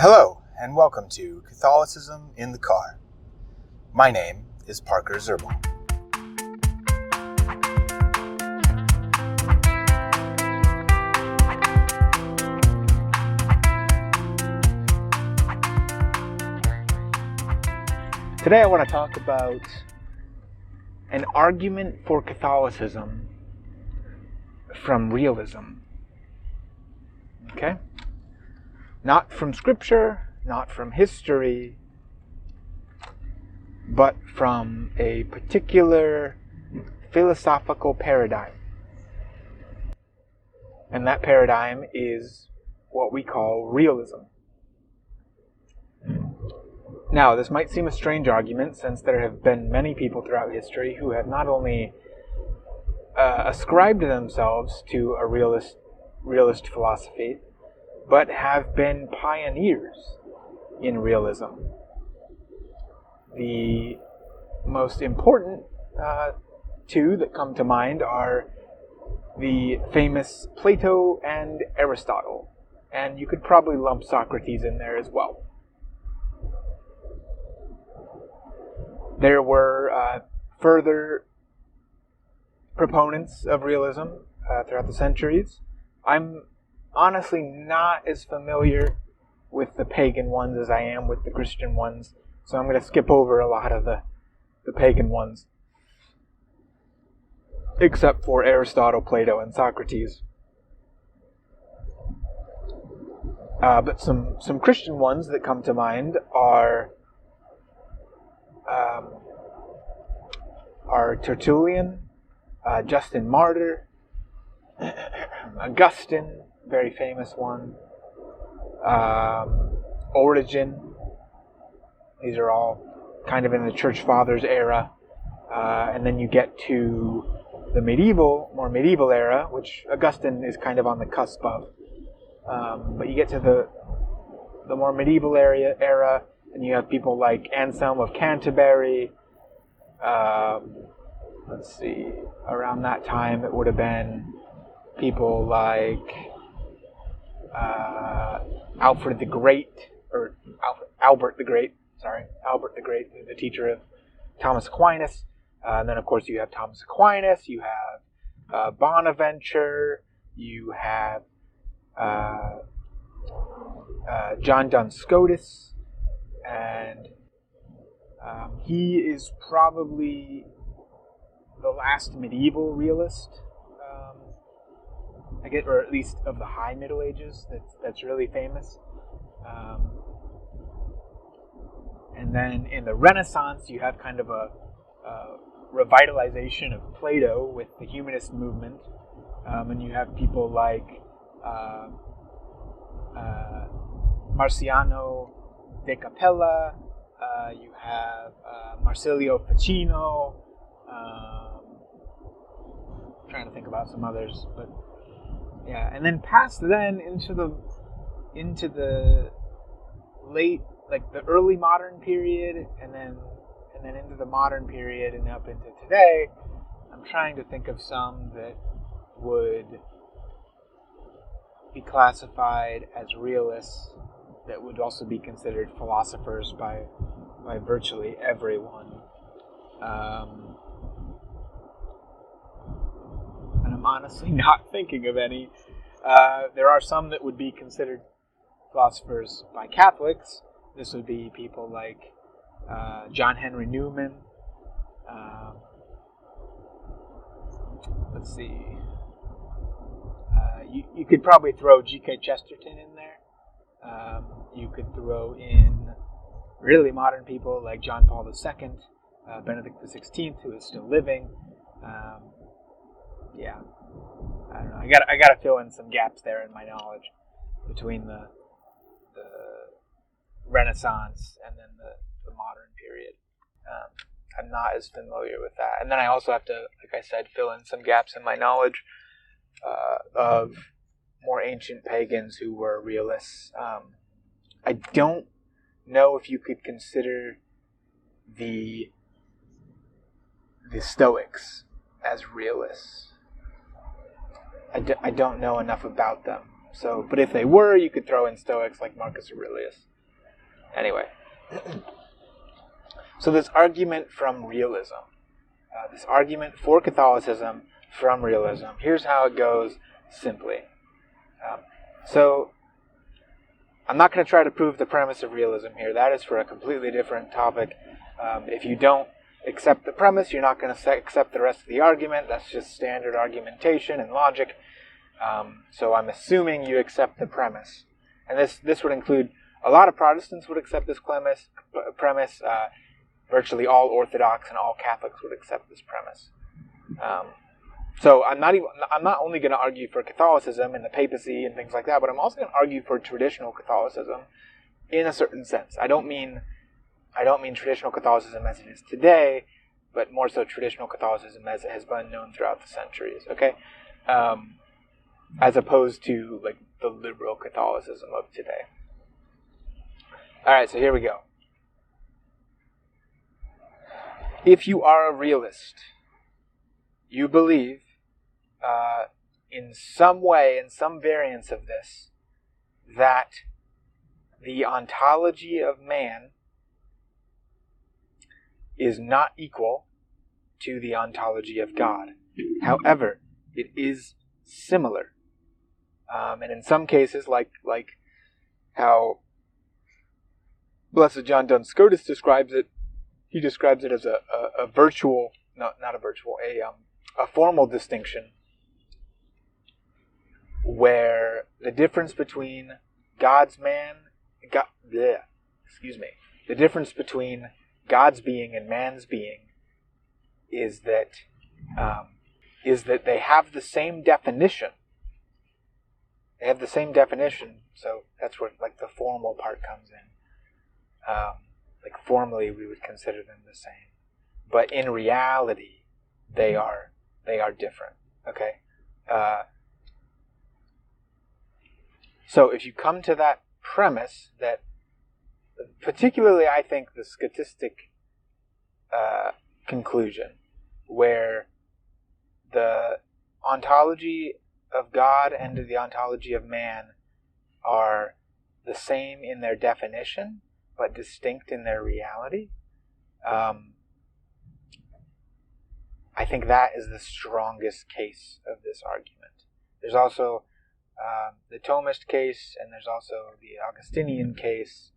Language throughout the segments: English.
Hello, and welcome to Catholicism in the Car. My name is Parker Zerbal. Today I want to talk about an argument for Catholicism from realism. Okay? Not from scripture, not from history, but from a particular philosophical paradigm. And that paradigm is what we call realism. Now, this might seem a strange argument, since there have been many people throughout history who have not only ascribed themselves to a realist philosophy, but have been pioneers in realism. The most important two that come to mind are the famous Plato and Aristotle, and you could probably lump Socrates in there as well. There were further proponents of realism throughout the centuries. I'm honestly not as familiar with the pagan ones as I am with the Christian ones, so I'm going to skip over a lot of the pagan ones, except for Aristotle, Plato, and Socrates. But some Christian ones that come to mind are Tertullian, Justin Martyr, Augustine, very famous one, Origen. These are all kind of in the Church Fathers era. And then you get to the more medieval era, which Augustine is kind of on the cusp of. But you get to the more medieval era, and you have people like Anselm of Canterbury. Let's see, around that time it would have been people like Albert the Great, the teacher of Thomas Aquinas. And then, of course, you have Thomas Aquinas, you have Bonaventure, you have John Duns Scotus, and he is probably the last medieval realist, or at least of the High Middle Ages, that's really famous. And then in the Renaissance, you have kind of a revitalization of Plato with the humanist movement, and you have people like Marciano de Capella, you have Marsilio Ficino, trying to think about some others, but yeah, and then past then into the late, like the early modern period, and then into the modern period and up into today. I'm trying to think of some that would be classified as realists that would also be considered philosophers by virtually everyone. And I'm honestly not thinking of any. There are some that would be considered philosophers by Catholics. This would be people like John Henry Newman. Let's see. You could probably throw G.K. Chesterton in there. You could throw in really modern people like John Paul II, Benedict XVI, who is still living. Yeah, I don't know. I got to fill in some gaps there in my knowledge between the Renaissance and then the modern period. I'm not as familiar with that. And then I also have to, like I said, fill in some gaps in my knowledge of more ancient pagans who were realists. I don't know if you could consider the Stoics as realists. I don't know enough about them, So, but if they were, you could throw in Stoics like Marcus Aurelius. Anyway, so this argument from realism, this argument for Catholicism from realism. Here's how it goes simply. So I'm not going to try to prove the premise of realism here. That is for a completely different topic. If you don't accept the premise, you're not going to accept the rest of the argument. That's just standard argumentation and logic. So I'm assuming you accept the premise. And this would include, a lot of Protestants would accept this premise. Virtually all Orthodox and all Catholics would accept this premise. So I'm not only going to argue for Catholicism and the papacy and things like that, but I'm also going to argue for traditional Catholicism in a certain sense. I don't mean traditional Catholicism as it is today, but more so traditional Catholicism as it has been known throughout the centuries. Okay, as opposed to like the liberal Catholicism of today. All right, so here we go. If you are a realist, you believe in some way, in some variance of this, that the ontology of man is not equal to the ontology of God. However, it is similar. And in some cases, like how Blessed John Duns Scotus describes it, he describes it as a virtual, not a virtual, a formal distinction, where the difference between the difference between God's being and man's being is that they have the same definition. They have the same definition, so that's where like the formal part comes in. Like formally, we would consider them the same, but in reality, they are different. Okay. So if you come to that premise, that particularly I think the scotistic conclusion, where the ontology of God and the ontology of man are the same in their definition, but distinct in their reality, I think that is the strongest case of this argument. There's also the Thomist case, and there's also the Augustinian case.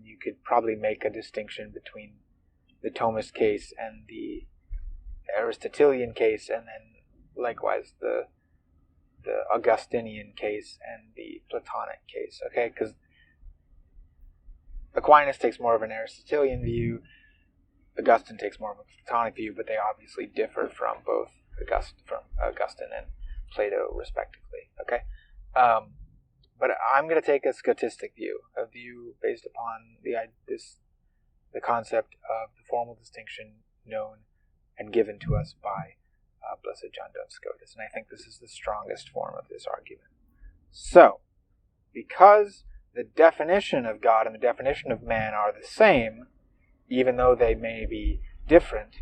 You could probably make a distinction between the Thomist case and the Aristotelian case, and then likewise the Augustinian case and the Platonic case. Okay, because Aquinas takes more of an Aristotelian view, Augustine takes more of a Platonic view, but they obviously differ from both Augustine and Plato, respectively. Okay, but I'm going to take a scotistic view, a view based upon the concept of the formal distinction known and given to us by Blessed John Duns Scotus, and I think this is the strongest form of this argument. So, because the definition of God and the definition of man are the same, even though they may be different,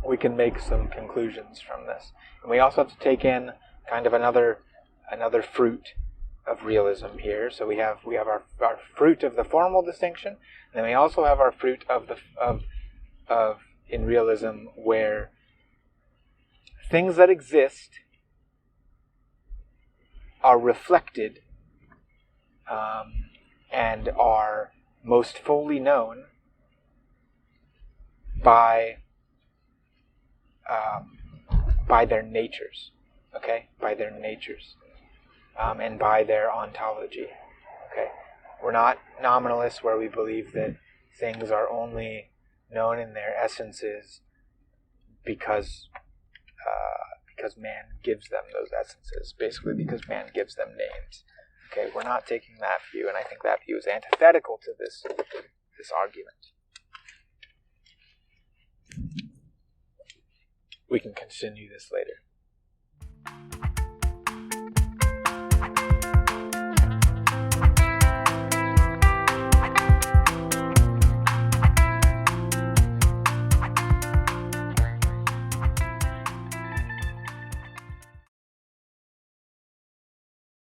we can make some conclusions from this. And we also have to take in kind of another fruit of realism here. So we have our fruit of the formal distinction, and then we also have our fruit of in realism, where things that exist are reflected and are most fully known by their natures, okay, by their natures, and by their ontology. Okay, we're not nominalists where we believe that things are only known in their essences because man gives them those essences, basically because man gives them names. Okay, we're not taking that view, and I think that view is antithetical to this argument. We can continue this later.